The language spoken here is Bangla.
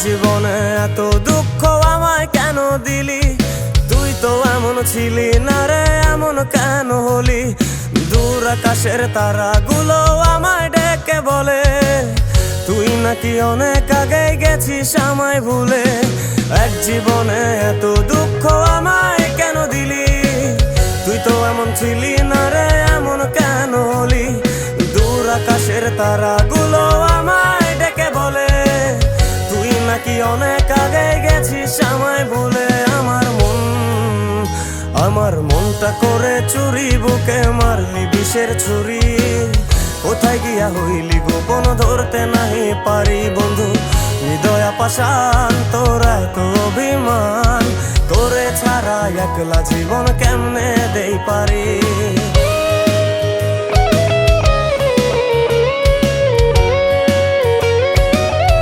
জীবনে এত দুঃখ আমায় কেন দিলি? তুই তো এমন ছিলি না রে, এমন কেন হলি? দূর আকাশের তারাগুলো আমায় ডেকে বলে তুই নাকি অনেক আগে গেছিস আমায় ভুলে। এক জীবনে এত দুঃখ আমায় কেন দিলি? তুই তো এমন ছিলি না রে, এমন কেন হলি? দূর আকাশের তারাগুলো আমায় ডেকে বলে তুই নাকি অনেক আগে গেছিস আমায় ভুলে। আমার মনটা করে চুরি, বুকে মারলি বিষের ছুরি। কোথায় গিয়া হইলি গোপন, ধরতে নাহি পারি বন্ধু। হৃদয় পাষাণ তোর এত অভিমান, তোরে ছাড়া একলা জীবন কেমনে দেই পারি?